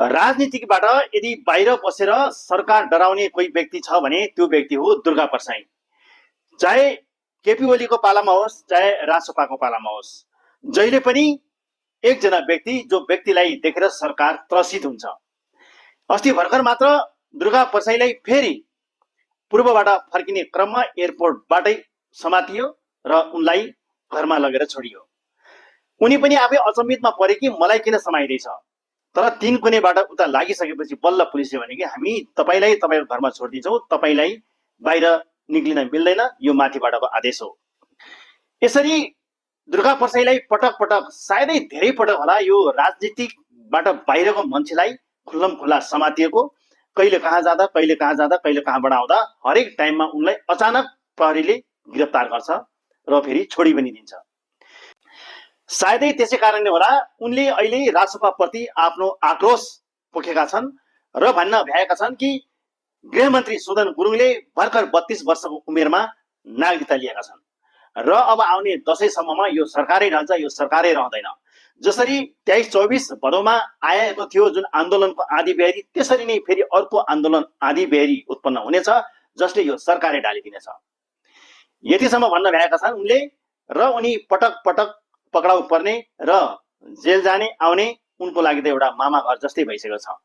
राजनीतिबाट यदि बाहिर बसेर सरकार डराउने कोही व्यक्ति छ भने त्यो व्यक्ति हो दुर्गा परसाई। चाहे केपी ओलीको पालामा होस् चाहे राजसपाको पालामा होस्, जहिले पनि एकजना व्यक्ति जो व्यक्तिलाई देखेर सरकार त्रसित हुन्छ। अस्ति भर्खर मात्र दुर्गा परसाईलाई फेरि पूर्वबाट फर्किने क्रममा एयरपोर्टबाटै समातियो र उनलाई घरमा लगेर छोडियो। उनी पनि आफै अचम्मितमा परे कि मलाई किन समाइरहेछ, तर तीन कुनेबाट उता लागिसकेपछि बल्ल पुलिसले भने कि हामी तपाईलाई तपाईको घरमा छोडिदिन्छौँ, तपाईलाई बाहिर निक्लिन मिल्दैन, यो माथिबाटको आदेश हो। यसरी दुर्गा परसाईलाई पटक पटक, सायदै धेरै पटक होला, यो राजनीतिबाट बाहिरको मान्छेलाई खुल्लम खुल्ला समातिएको, कहिले कहाँ जाँदा कहिले कहाँ जाँदा कहिले कहाँबाट आउँदा हरेक टाइममा उनलाई अचानक प्रहरीले गिरफ्तार गर्छ र फेरि छोडी पनि दिन्छ। सायदै त्यसै कारणले होला उनले अहिले राजसभाप्रति आफ्नो आक्रोश पोखेका छन् र भन्न भ्याएका छन् कि गृहमन्त्री सुदन गुरुङले भर्खर 32 वर्षको उमेरमा नागरिकता लिएका छन् र अब आउने दशैंसम्ममा यो सरकारै रहन्छ, यो सरकारै रहँदैन। जसरी 23-24 भदौमा आएको थियो जुन आन्दोलनको आँधी बेहरी, त्यसरी नै फेरि अर्को आन्दोलन आँधी बेहरी उत्पन्न हुनेछ जसले यो सरकारै डालिदिनेछ, यतिसम्म भन्न भएका छन् उनले। र उनी पटक पटक पक्राउ पर्ने र जेल जाने आउने उनको लागि त एउटा मामा घर जस्तै भइसकेको छ।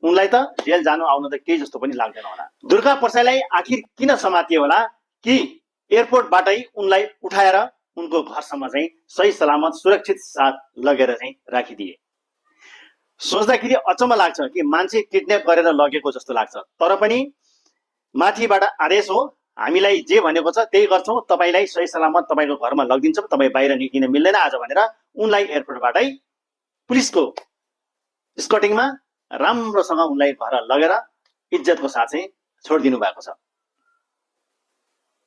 उनलाई त जेल जानु आउनु त केही जस्तो पनि लाग्दैन होला। दुर्गा परसाईलाई आखिर किन समातियो होला कि एयरपोर्टबाटै उनलाई उठाएर उनको घरसम्म चाहिँ सही सलामत सुरक्षित साथ लगेर चाहिँ राखिदिए। सोच्दाखेरि अचम्म लाग्छ कि मान्छे किडन्याप गरेर लगेको जस्तो लाग्छ, तर पनि माथिबाट आदेश हो, हामीलाई जे भनेको छ त्यही गर्छौँ, तपाईलाई सही सलामत तपाईको घरमा लगिदिन्छौँ, तपाईँ बाहिर निक्लिन मिल्दैन आज भनेर उनलाई एयरपोर्टबाटै पुलिसको स्कटिङमा राम्रोसँग उनलाई घर लगेर इज्जतको साथ चाहिँ छोडिदिनु भएको छ।